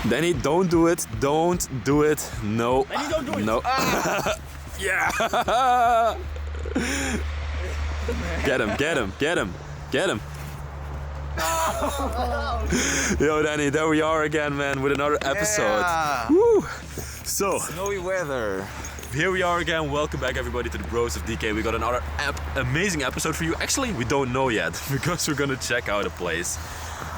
Danny, don't do it. Don't do it. No. Danny, don't do it. No. Yeah. Get him, get him, get him, get him. Yo, Danny, there we are again, man, with another episode. Yeah. Woo. So, Snowy weather. here we are again. Welcome back, everybody, to the Bros of Decay. We got another amazing episode for you. Actually, we don't know yet because we're gonna check out a place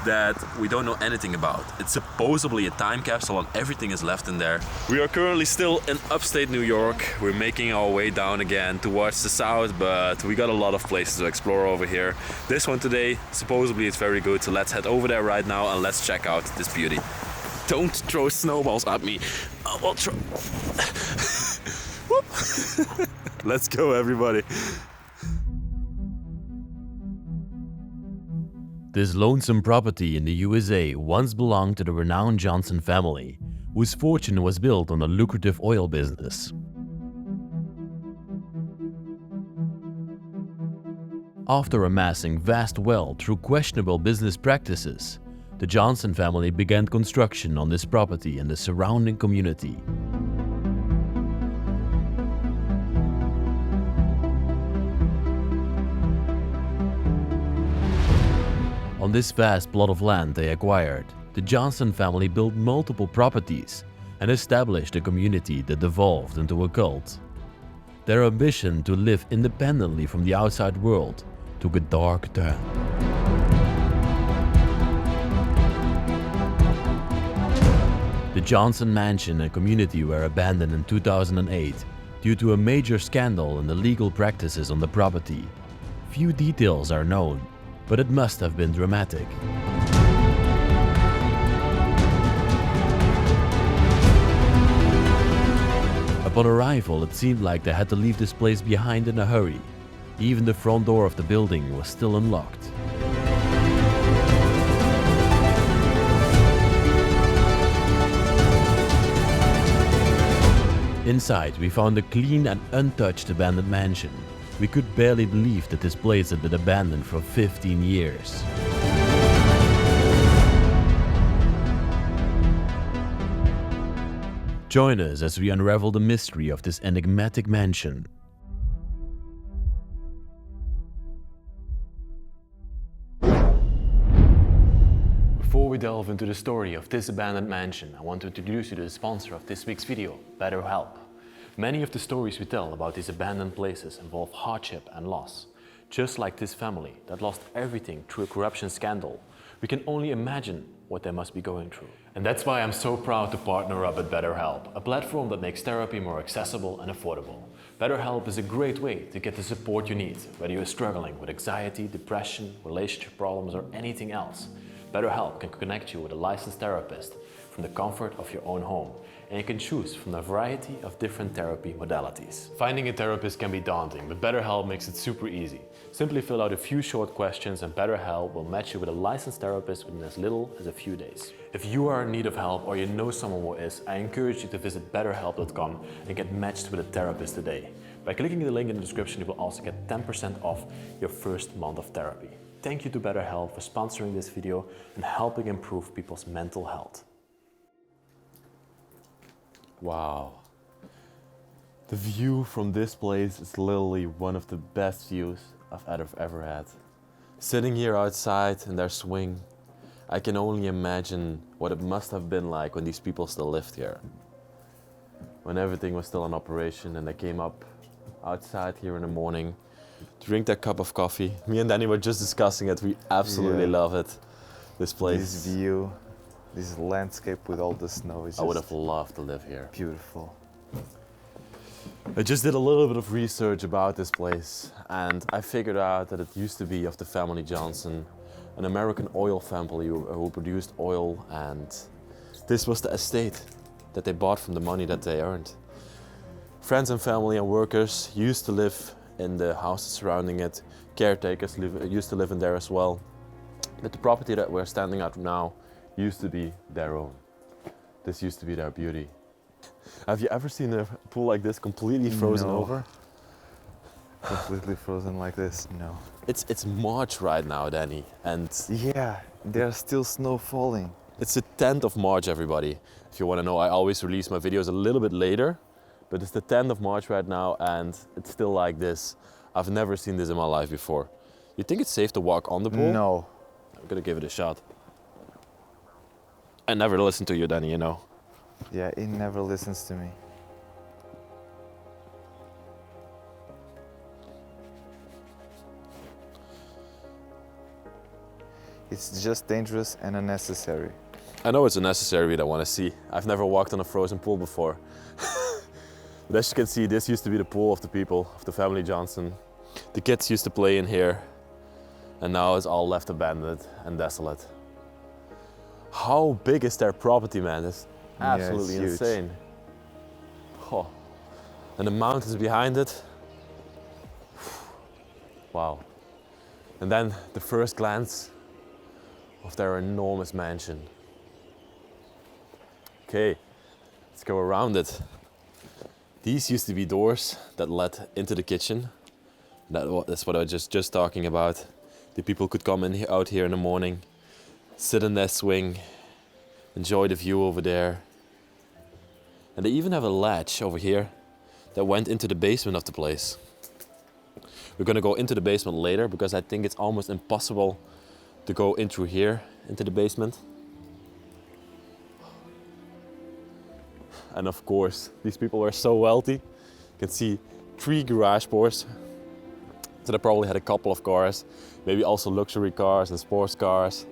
that we don't know anything about. It's supposedly a time capsule and everything is left in there. We are currently still in upstate New York. We're making our way down again towards the south, but we got a lot of places to explore over here. This one today, supposedly it's very good, so let's head over there right now and let's check out this beauty. Don't throw snowballs at me. I will throw. Whoop. Let's go, everybody. This lonesome property in the USA once belonged to the renowned Johnson family, whose fortune was built on a lucrative oil business. After amassing vast wealth through questionable business practices, the Johnson family began construction on this property and the surrounding community. On this vast plot of land they acquired, the Johnson family built multiple properties and established a community that devolved into a cult. Their ambition to live independently from the outside world took a dark turn. The Johnson mansion and community were abandoned in 2008 due to a major scandal in the legal practices on the property. Few details are known, but it must have been dramatic. Upon arrival, it seemed like they had to leave this place behind in a hurry. Even the front door of the building was still unlocked. Inside, we found a clean and untouched abandoned mansion. We could barely believe that this place had been abandoned for 15 years. Join us as we unravel the mystery of this enigmatic mansion. Before we delve into the story of this abandoned mansion, I want to introduce you to the sponsor of this week's video, BetterHelp. Many of the stories we tell about these abandoned places involve hardship and loss. Just like this family that lost everything through a corruption scandal, we can only imagine what they must be going through. And that's why I'm so proud to partner up with BetterHelp, a platform that makes therapy more accessible and affordable. BetterHelp is a great way to get the support you need, whether you're struggling with anxiety, depression, relationship problems, or anything else. BetterHelp can connect you with a licensed therapist from the comfort of your own home, and you can choose from a variety of different therapy modalities. Finding a therapist can be daunting, but BetterHelp makes it super easy. Simply fill out a few short questions and BetterHelp will match you with a licensed therapist within as little as a few days. If you are in need of help or you know someone who is, I encourage you to visit betterhelp.com and get matched with a therapist today. By clicking the link in the description, you will also get 10% off your first month of therapy. Thank you to BetterHelp for sponsoring this video and helping improve people's mental health. Wow. The view from this place is literally one of the best views I've ever had. Sitting here outside in their swing, I can only imagine what it must have been like when these people still lived here. When everything was still in operation and they came up outside here in the morning, drink their cup of coffee. Me and Danny were just discussing it. We absolutely love it. This place. This view, this landscape with all the snow is I would have loved to live here. beautiful. I just did a little bit of research about this place and I figured out that it used to be of the family Johnson, an American oil family who produced oil, and this was the estate that they bought from the money that they earned. Friends and family and workers used to live in the houses surrounding it. Caretakers used to live in there as well. But the property that we're standing at now used to be their own. This used to be their beauty. Have you ever seen a pool like this completely frozen over? Completely frozen like this? No. It's March right now, Danny, and Yeah, there's still snow falling. It's the 10th of March, everybody. If you want to know, I always release my videos a little bit later, but it's the 10th of March right now and it's still like this. I've never seen this in my life before. You think it's safe to walk on the pool? No. I'm gonna give it a shot. I never listen to you, Danny, you know. Yeah, he never listens to me. It's just dangerous and unnecessary. I know it's unnecessary, but I want to see. I've never walked on a frozen pool before. But as you can see, this used to be the pool of the people, of the family Johnson. The kids used to play in here, and now it's all left abandoned and desolate. How big is their property, man? It's absolutely huge. insane. Oh. And the mountains behind it. Wow. And then the first glance of their enormous mansion. Okay, let's go around it. These used to be doors that led into the kitchen. That's what I was just talking about. The people could come in out here in the morning, sit in their swing, enjoy the view over there. And they even have a latch over here that went into the basement of the place. We're gonna go into the basement later because I think it's almost impossible to go in through here into the basement. And of course, these people are so wealthy. You can see 3 garage doors. So they probably had a couple of cars, maybe also luxury cars and sports cars.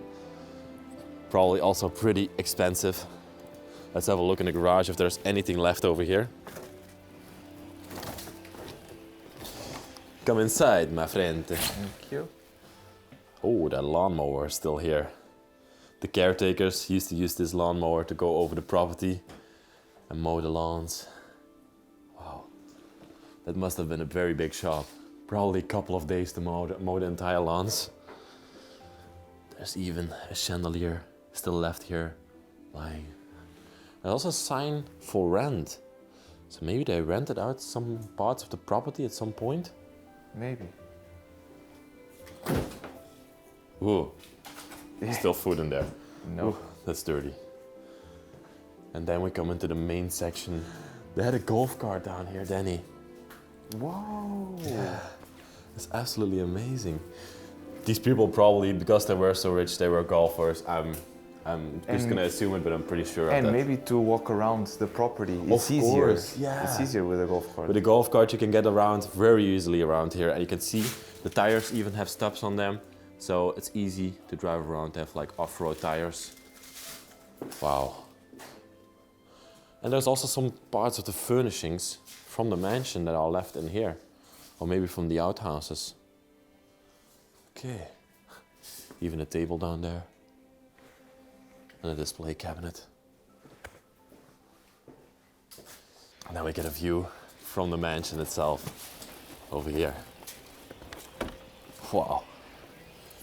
Probably also pretty expensive. Let's have a look in the garage if there's anything left over here. Come inside, my friend. Thank you. Oh, that lawnmower is still here. The caretakers used to use this lawnmower to go over the property and mow the lawns. Wow, that must have been a very big shop. Probably a couple of days to mow the entire lawns. There's even a chandelier still left here lying. There's also a sign for rent. So maybe they rented out some parts of the property at some point? Maybe. Ooh, still food in there. No. Ooh, that's dirty. And then we come into the main section. They had a golf cart down here, Danny. Whoa. Yeah, it's absolutely amazing. These people probably, because they were so rich, they were golfers. I'm just gonna assume it, but I'm pretty sure of And that. maybe to walk around the property. It's Of easier. course, yeah. It's easier with a golf cart. With a golf cart, you can get around very easily around here, and you can see the tires even have stubs on them, so it's easy to drive around. They have like off-road tires. Wow. And there's also some parts of the furnishings from the mansion that are left in here, or maybe from the outhouses. Okay. Even a table down there, and a display cabinet. Now we get a view from the mansion itself over here. Wow.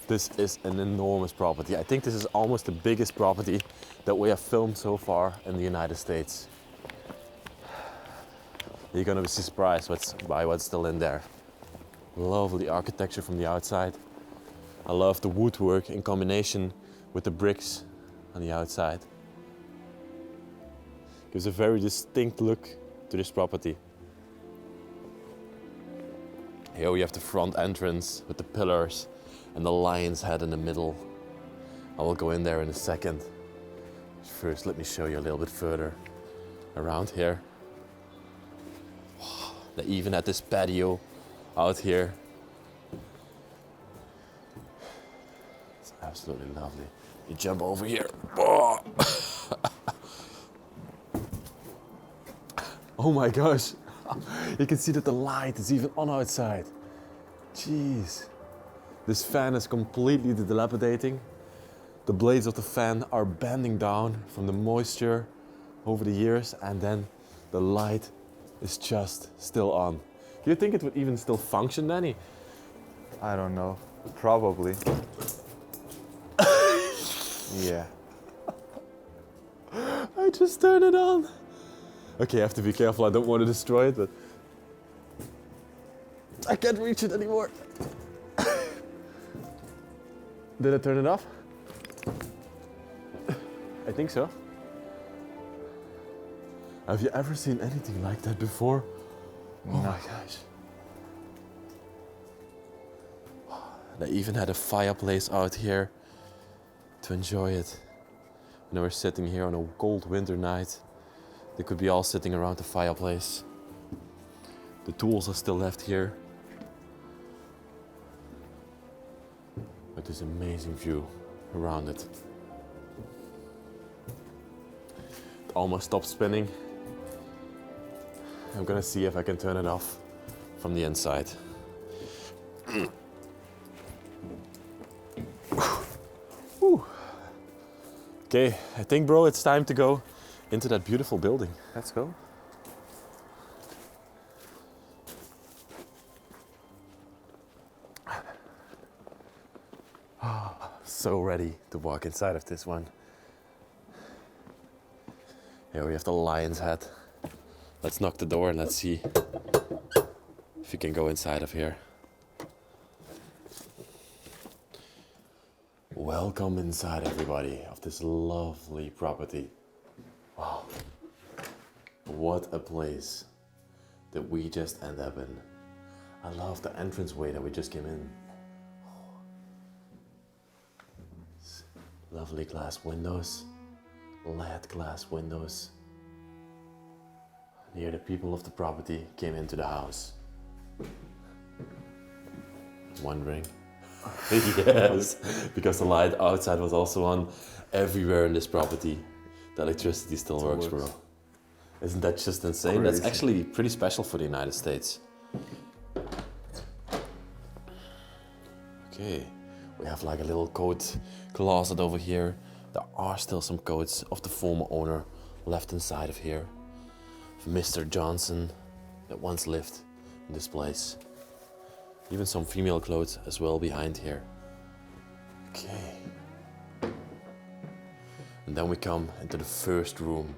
This is an enormous property. I think this is almost the biggest property that we have filmed so far in the United States. You're gonna be surprised by what's still in there. Lovely architecture from the outside. I love the woodwork in combination with the bricks on the outside. Gives a very distinct look to this property. Here we have the front entrance with the pillars and the lion's head in the middle. I will go in there in a second. First, let me show you a little bit further around here. They even had this patio out here. It's absolutely lovely. You jump over here. Oh, oh my gosh. You can see that the light is even on outside. Jeez. This fan is completely dilapidating. The blades of the fan are bending down from the moisture over the years, and then the light is just still on. Do you think it would even still function, Danny? I don't know. Probably. Yeah. I just turned it on. Okay, I have to be careful. I don't want to destroy it, but I can't reach it anymore. Did I turn it off? think so. Have you ever seen anything like that before? Oh my gosh. They even had a fireplace out here to enjoy it. And they were sitting here on a cold winter night. They could be all sitting around the fireplace. The tools are still left here. With this amazing view around it. It almost stopped spinning. I'm gonna see if I can turn it off from the inside. Okay, I think, bro, it's time to go into that beautiful building. Let's go. So ready to walk inside of this one. Here we have the lion's head. Let's knock the door and let's see if you can go inside of here. Welcome inside, everybody, of this lovely property. Wow. What a place that we just ended up in. I love the entranceway that we just came in. Lovely glass windows, LED glass windows. And here the people of the property came into the house. Wondering? Yes, because the light outside was also on everywhere in this property. The electricity still works, bro. Isn't that just insane? Crazy. That's actually pretty special for the United States. Okay, we have like a little coat closet over here. There are still some coats of the former owner left inside of here. Of Mr. Johnson that once lived in this place. Even some female clothes as well behind here. Okay. And then we come into the first room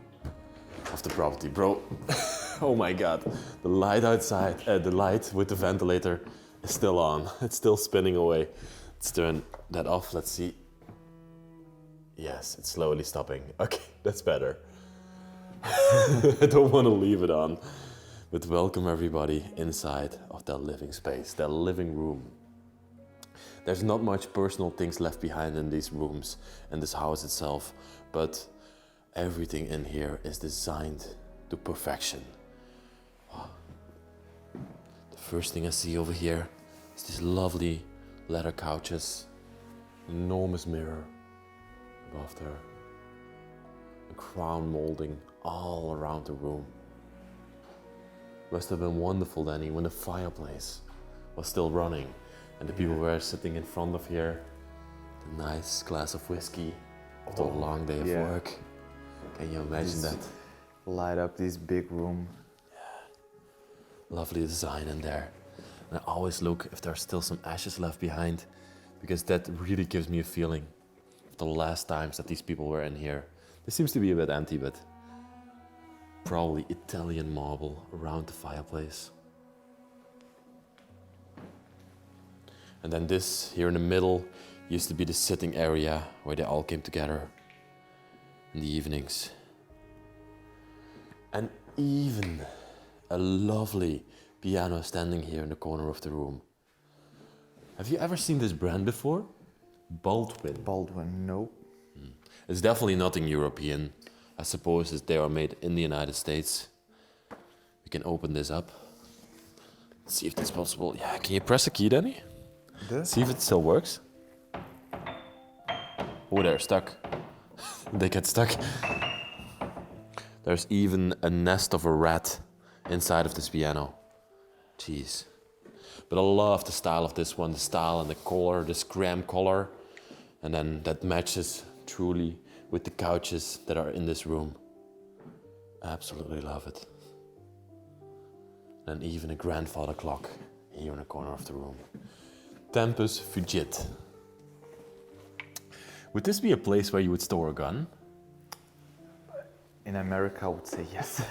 of the property. Bro, oh my God. The light outside, the light with the ventilator is still on. It's still spinning away. Let's turn that off, let's see. Yes, it's slowly stopping. Okay, that's better. I don't want to leave it on. But welcome everybody inside of their living space, their living room. There's not much personal things left behind in these rooms and this house itself, but everything in here is designed to perfection. The first thing I see over here is these lovely leather couches, enormous mirror above there, a crown molding all around the room. Must have been wonderful, Danny, when the fireplace was still running and the people were sitting in front of here. The nice glass of whiskey after a long day of work. Can you imagine that? Light up this big room. Lovely design in there. And I always look if there's still some ashes left behind, because that really gives me a feeling of the last times that these people were in here. This seems to be a bit empty, but probably Italian marble around the fireplace. And then this here in the middle used to be the sitting area where they all came together in the evenings. And even a lovely piano standing here in the corner of the room. Have you ever seen this brand before? Baldwin. Baldwin, no. It's definitely nothing European. I suppose they are made in the United States. We can open this up. See if that's possible. Yeah, can you press a key, Danny? See if it still works. Oh, they're stuck. They get stuck. There's even a nest of a rat inside of this piano. Jeez. But I love the style of this one, the style and the color, this cream color. And then that matches truly with the couches that are in this room. Absolutely love it. And even a grandfather clock here in the corner of the room. Tempus Fugit. Would this be a place where you would store a gun? In America, I would say yes.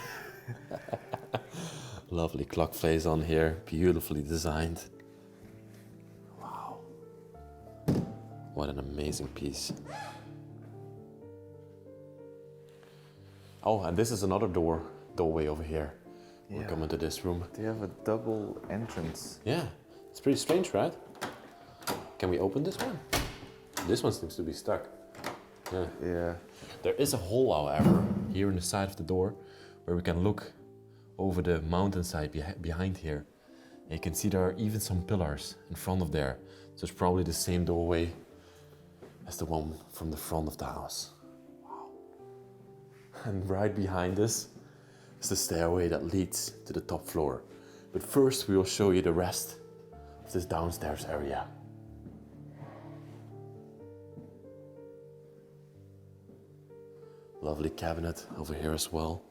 Lovely clock face on here, beautifully designed. Wow. What an amazing piece. Oh, and this is another doorway over here. We're Yeah. coming to this room. They have a double entrance. Yeah, it's pretty strange, right? Can we open this one? This one seems to be stuck. Yeah. Yeah. There is a hole, however, here in the side of the door, where we can look over the mountainside behind here. And you can see there are even some pillars in front of there. So it's probably the same doorway as the one from the front of the house. Wow. And right behind us is the stairway that leads to the top floor. But first we will show you the rest of this downstairs area. Lovely cabinet over here as well.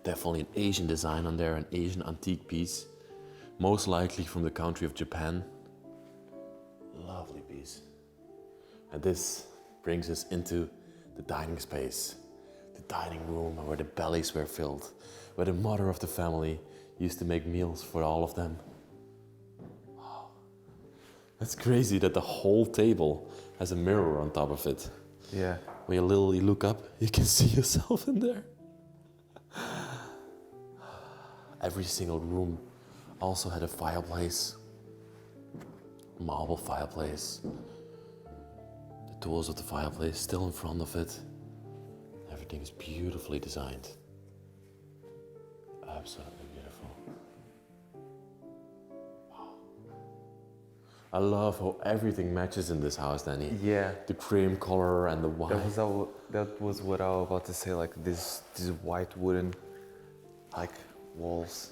Definitely an Asian design on there, an Asian antique piece. Most likely from the country of Japan. Lovely piece. And this brings us into the dining space. The dining room where the bellies were filled. Where the mother of the family used to make meals for all of them. Wow. That's crazy that the whole table has a mirror on top of it. Yeah. When you literally look up, you can see yourself in there. Every single room also had a fireplace. Marble fireplace. The tools of the fireplace still in front of it. Everything is beautifully designed. Absolutely beautiful. Wow. I love how everything matches in this house, Danny. Yeah. The cream color and the white. That was what I was about to say. Like this white wooden, like walls.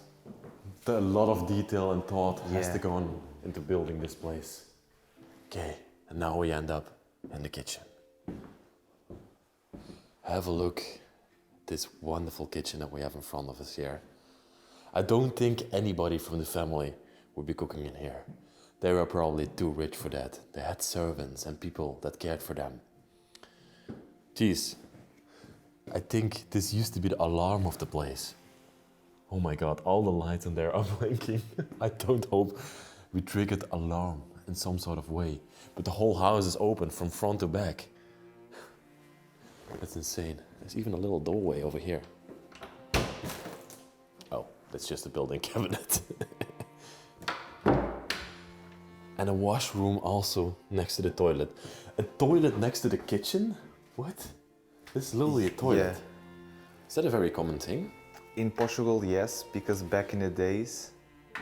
A lot of detail and thought has Yeah. to go on into building this place. Okay, and now we end up in the kitchen. Have a look at this wonderful kitchen that we have in front of us here. I don't think anybody from the family would be cooking in here. They were probably too rich for that. They had servants and people that cared for them. Geez, I think this used to be the alarm of the place. Oh my God, all the lights in there are blinking. I don't hope we triggered alarm in some sort of way. But the whole house is open from front to back. That's insane. There's even a little doorway over here. Oh, that's just a built-in cabinet. And a washroom also next to the toilet. A toilet next to the kitchen? What? This is literally a toilet. Yeah. Is that a very common thing? In Portugal, yes, because back in the days,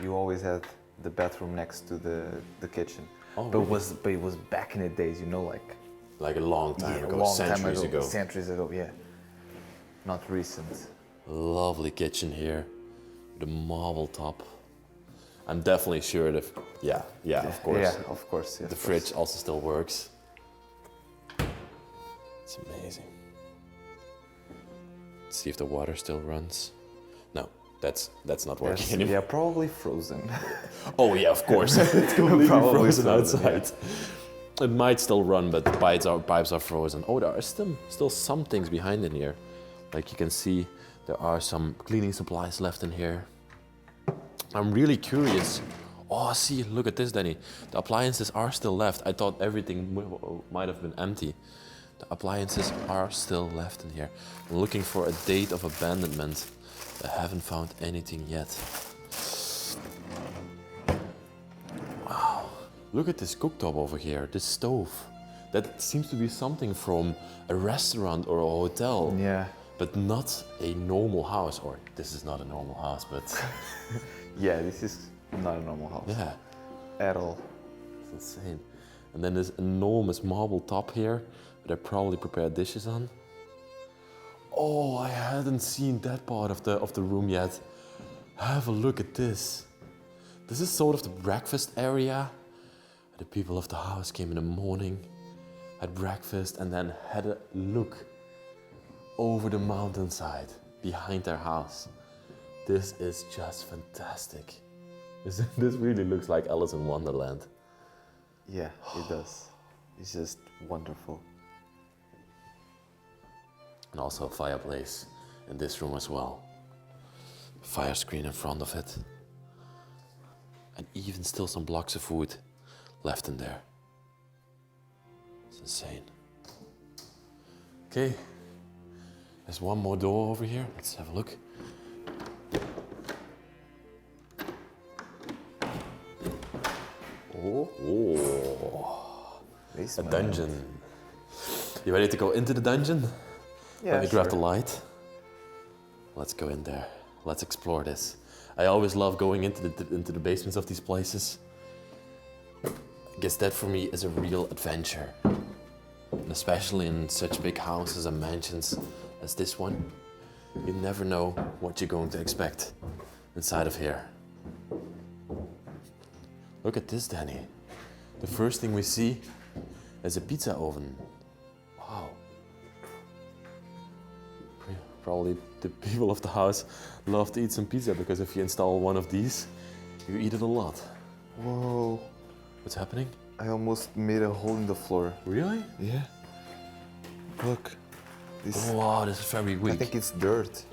you always had the bathroom next to the kitchen. Oh, but really? it was back in the days, you know, Like a long time yeah, ago, a long centuries time ago. Centuries ago, yeah. Not recent. Lovely kitchen here, the marble top. I'm definitely sure that, yeah, of course. Yeah, of course. Yeah, The of fridge course. also still works. It's amazing. Let's see if the water still runs. No, that's not working Yes, anymore. yeah, probably frozen. Oh yeah, of course. It's completely Probably frozen frozen, yeah. outside. It might still run, but the pipes are frozen. Oh, there are still some things behind in here. Like you can see, there are some cleaning supplies left in here. I'm really curious. Oh, see, look at this, Danny. The appliances are still left. I thought everything might have been empty. The appliances are still left in here. I'm looking for a date of abandonment. I haven't found anything yet. Wow. Look at this cooktop over here, this stove. That seems to be something from a restaurant or a hotel. Yeah. But not a normal house. Or this is not a normal house, but Yeah, this is not a normal house. yeah. At all. It's insane. And then this enormous marble top here that I probably prepared dishes on. Oh, I hadn't seen that part of the room yet. Have a look at this. This is sort of the breakfast area. The people of the house came in the morning, had breakfast, and then had a look over the mountainside behind their house. This is just fantastic. This really looks like Alice in Wonderland. Yeah, it does. It's just wonderful. And also a fireplace in this room as well. Fire screen in front of it. And even still some blocks of wood left in there. It's insane. Okay, There's one more door over here. Let's have a look. Oh, a Basement. dungeon. You ready to go into the dungeon? Yeah, Let me grab the sure. light. Let's go in there. Let's explore this. I always love going into the basements of these places. I guess that for me is a real adventure. And especially in such big houses and mansions as this one, you never know what you're going to expect inside of here. Look at this, Danny. The first thing we see is a pizza oven. Wow. Probably the people of the house love to eat some pizza, because if you install one of these, you eat it a lot. Whoa. What's happening? I almost made a hole in the floor. Really? Yeah. Look. This, Oh, wow, this is very I weak. think it's dirt.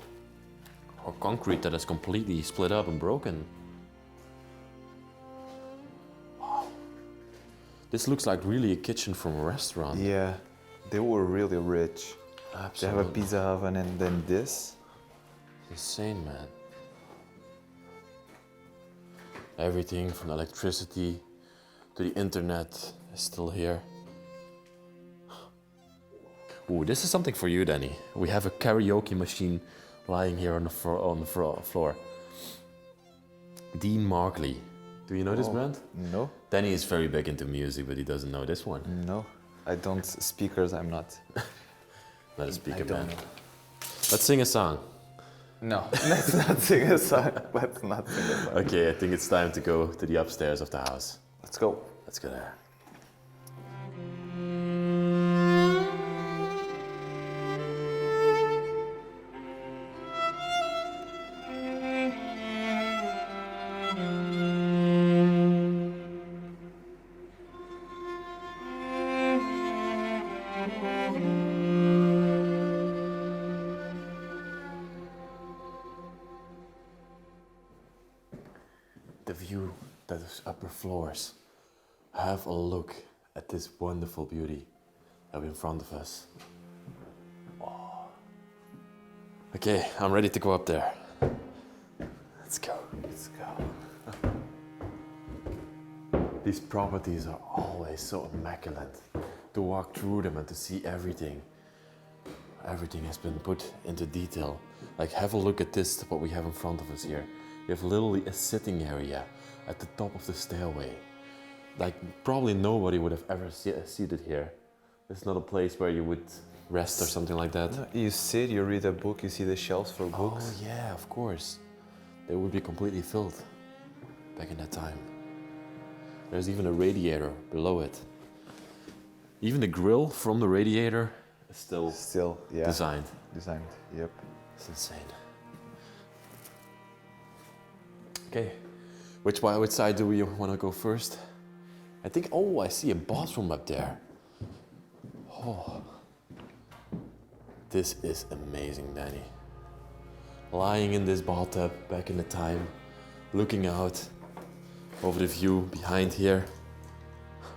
Or concrete that is completely split up and broken. Wow. This looks like really a kitchen from a restaurant. Yeah. They were really rich. They Absolutely. have a pizza oven and then this. Insane, man. Everything from electricity to the internet is still here. Ooh, this is something for you, Danny. We have a karaoke machine lying here on the floor. Dean Markley. Do you know this Oh, brand? No. Danny is very big into music, but he doesn't know this one. No. I don't. Speakers, I'm not. Not a speaker I don't band. know. Let's sing a song. No. Let's not sing a song. Let's not sing a song. Okay, I think it's time to go to the upstairs of the house. Let's go. Let's go there. The view, those upper floors. Have a look at this wonderful beauty that in front of us. Oh. Okay, I'm ready to go up there. Let's go. Let's go. These properties are always so immaculate. To walk through them and to see everything. Everything has been put into detail. Like, have a look at this, what we have in front of us here. We have literally a sitting area at the top of the stairway. Like, probably nobody would have ever seated here. It's not a place where you would rest or something like that. No, you sit, you read a book, you see the shelves for books. Oh yeah, of course. They would be completely filled back in that time. There's even a radiator below it. Even the grill from the radiator is still Still, yeah. designed. Designed, yep. It's insane. Okay, which side do we want to go first? I think, oh, I see a bathroom up there. Oh, this is amazing, Danny. Lying in this bathtub back in the time, looking out over the view behind here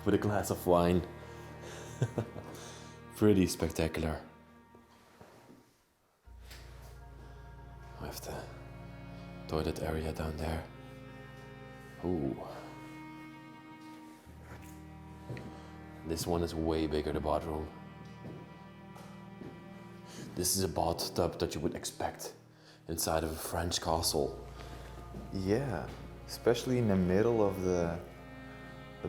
with a glass of wine. Pretty spectacular. We have the toilet area down there. Ooh. This one is way bigger, the bathroom. This is a bathtub that you would expect inside of a French castle. Yeah, especially in the middle of the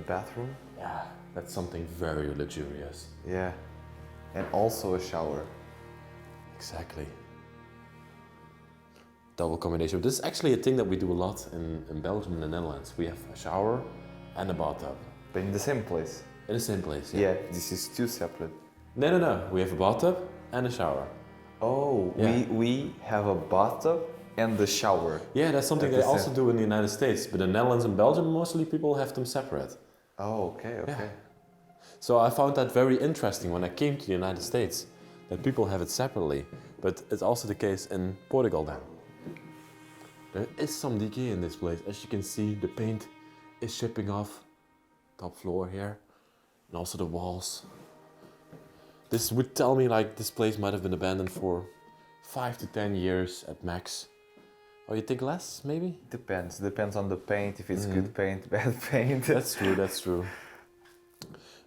bathroom. Yeah, that's something very luxurious. Yeah, and also a shower. Exactly. Double combination. This is actually a thing that we do a lot in Belgium and the Netherlands. We have a shower and a bathtub. But in the same place. In the same place, Yeah, this is two separate. No. We have a bathtub and a shower. Oh, Yeah. we have a bathtub and the shower. Yeah, that's something At they the also same- do in the United States. But in the Netherlands and Belgium, mostly people have them separate. Oh, okay, okay. Yeah. So I found that very interesting when I came to the United States, that people have it separately. But it's also the case in Portugal then. There is some decay in this place. As you can see, the paint is chipping off. Top floor here. And also the walls. This would tell me like this place might have been abandoned for 5 to 10 years at max. Oh, you think less, maybe? Depends on the paint, if it's good paint, bad paint. That's true, that's true.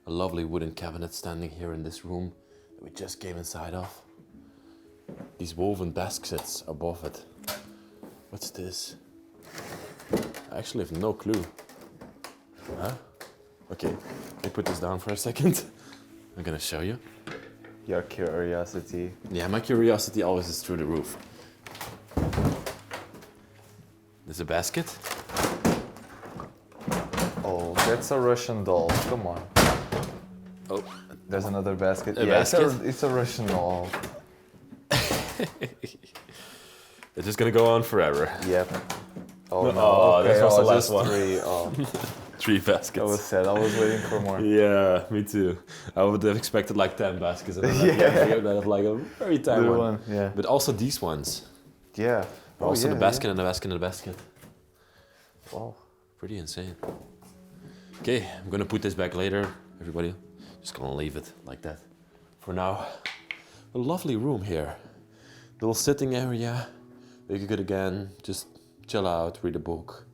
A lovely wooden cabinet standing here in this room that we just came inside of. These woven baskets above it. What's this? I actually have no clue. Huh? Okay, let me put this down for a second. I'm gonna show you. Your curiosity. Yeah, my curiosity always is through the roof. There's a basket. Oh, that's a Russian doll. Come on. Oh, There's another basket. A Yeah, basket? It's a Russian doll. it's just gonna go on forever. Yep. Oh no. Oh, Okay, this was the last just one. 3. Oh, 3 baskets. I was sad. I was waiting for more. Yeah, me too. I would have expected like 10 baskets, and then I figured that have like a very tiny Little one. one, yeah. But also these ones. Yeah. Also yeah, the basket and the basket and the basket. Yeah. Wow. Pretty insane. Okay, I'm gonna put this back later, everybody. Just gonna leave it like that. For now, a lovely room here. Little sitting area. You could again just chill out, read a book,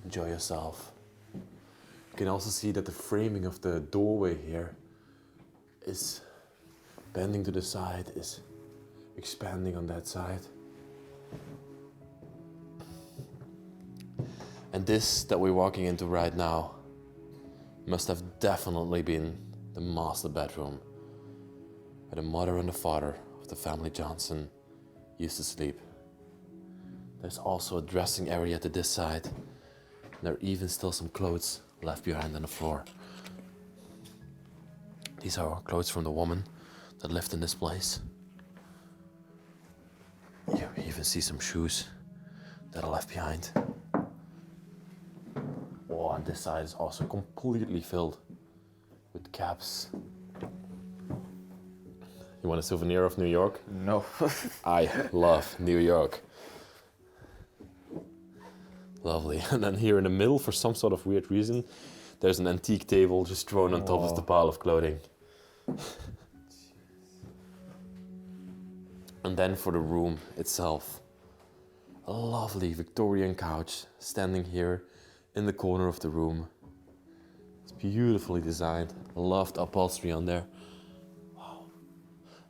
enjoy yourself. You can also see that the framing of the doorway here is bending to the side, is expanding on that side. And this that we're walking into right now must have definitely been the master bedroom where the mother and the father of the family Johnson used to sleep. There's also a dressing area to this side. And there are even still some clothes left behind on the floor. These are clothes from the woman that lived in this place. You even see some shoes that are left behind. Oh, and this side is also completely filled with caps. You want a souvenir of New York? No. I love New York. Lovely. And then here in the middle, for some sort of weird reason, there's an antique table just thrown on top of the pile of clothing. And then for the room itself, a lovely Victorian couch standing here in the corner of the room. It's beautifully designed. Loved upholstery on there. Wow.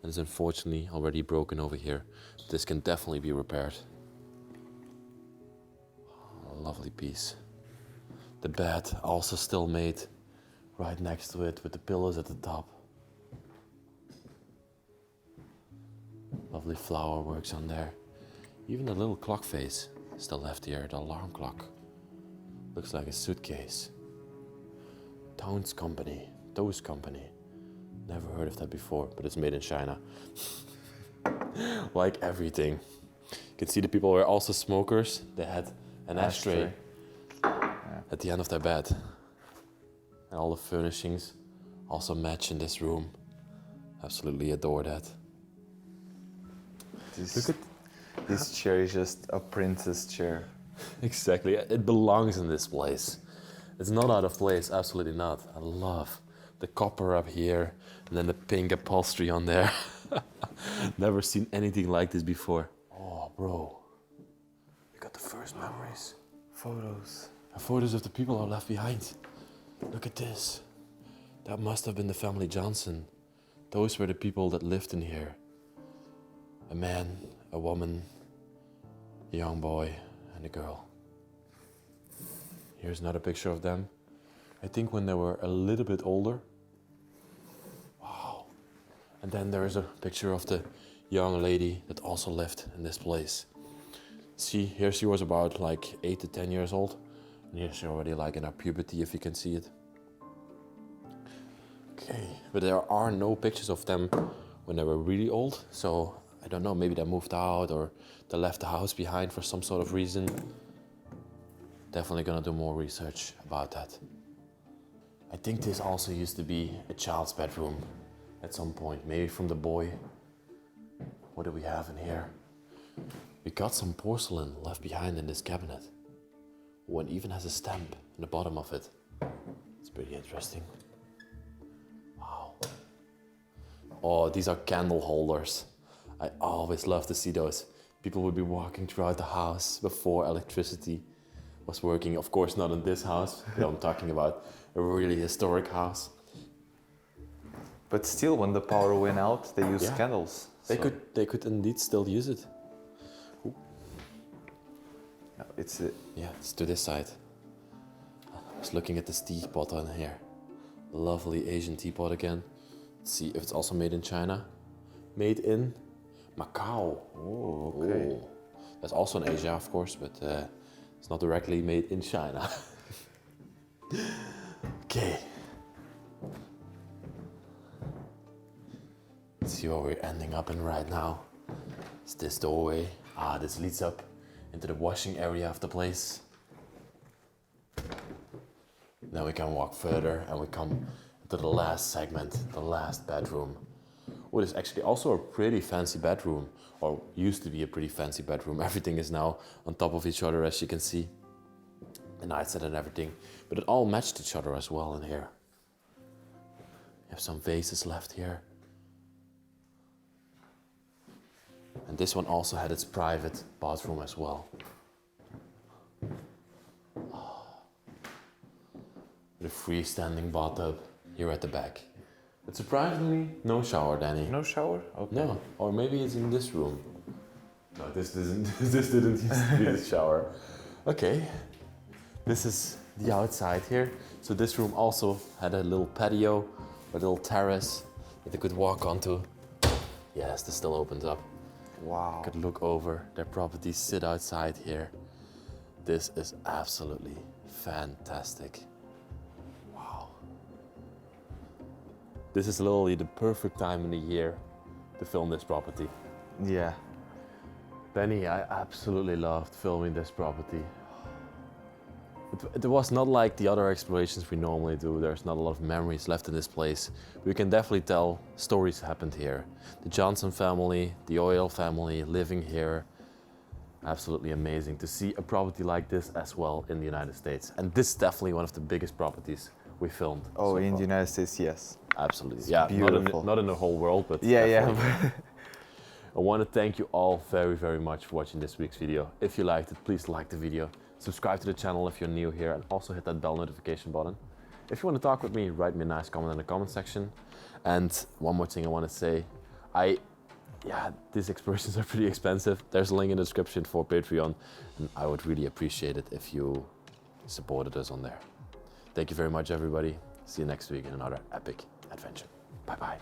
And it's unfortunately already broken over here. This can definitely be repaired. A lovely piece. The bed also still made right next to it with the pillows at the top. Lovely flower works on there. Even the little clock face still left here, the alarm clock. Looks like a suitcase. Tones Company, Toast Company. Never heard of that before, but it's made in China. Like everything. You can see the people were also smokers. They had an ashtray at the end of their bed. And all the furnishings also match in this room. Absolutely adore that. This chair is just a princess chair. Exactly, it belongs in this place. It's not out of place, absolutely not. I love the copper up here and then the pink upholstery on there. Never seen anything like this before. Oh, bro. We got the first memories. Photos. And photos of the people are left behind. Look at this. That must have been the family Johnson. Those were the people that lived in here. A man, a woman, a young boy, and a girl. Here's another picture of them. I think when they were a little bit older. Wow. And then there is a picture of the young lady that also lived in this place. See, here she was about like 8 to 10 years old. And here she's already like in her puberty, if you can see it. Okay, but there are no pictures of them when they were really old. So I don't know, maybe they moved out or they left the house behind for some sort of reason. Definitely gonna do more research about that. I think this also used to be a child's bedroom at some point, maybe from the boy. What do we have in here? We got some porcelain left behind in this cabinet. One even has a stamp in the bottom of it. It's pretty interesting. Wow. Oh, these are candle holders. I always love to see those. People would be walking throughout the house before electricity was working. Of course, not in this house. I'm talking about a really historic house. But still, when the power went out, they used candles. They could indeed still use it. Ooh. No, it's it's to this side. I was looking at this teapot on here. Lovely Asian teapot again. Let's see if it's also made in China. Made in Macau. Oh, okay. Oh. That's also in Asia, of course, but it's not directly made in China. Okay. Let's see where we're ending up in right now. It's this doorway. This leads up into the washing area of the place. Then we can walk further and we come to the last segment, the last bedroom. What is actually also a pretty fancy bedroom, or used to be a pretty fancy bedroom. Everything is now on top of each other, as you can see. The nightstand and everything, but it all matched each other as well in here. You have some vases left here. And this one also had its private bathroom as well. With a freestanding bathtub here at the back. But surprisingly, no shower, Danny. no shower? Okay. No, or maybe it's in this room. No, this didn't used to be the shower. Okay, this is the outside here. So this room also had a little patio, a little terrace that they could walk onto. Yes, this still opens up. Wow. Could look over their properties, sit outside here. This is absolutely fantastic. Wow. This is literally the perfect time in the year to film this property. Yeah. Benny, I absolutely loved filming this property. It was not like the other explorations we normally do. There's not a lot of memories left in this place. We can definitely tell stories happened here. The Johnson family, the Oil family living here. Absolutely amazing to see a property like this as well in the United States. And this is definitely one of the biggest properties we filmed. Oh, so in far. the United States, yes. Absolutely. It's Yeah, beautiful. not in the whole world, but Yeah, definitely. yeah. I want to thank you all very, very much for watching this week's video. If you liked it, please like the video. Subscribe to the channel if you're new here, and also hit that bell notification button. If you want to talk with me, write me a nice comment in the comment section. And one more thing I want to say. These explorations are pretty expensive. There's a link in the description for Patreon, and I would really appreciate it if you supported us on there. Thank you very much, everybody. See you next week in another epic adventure. Bye-bye.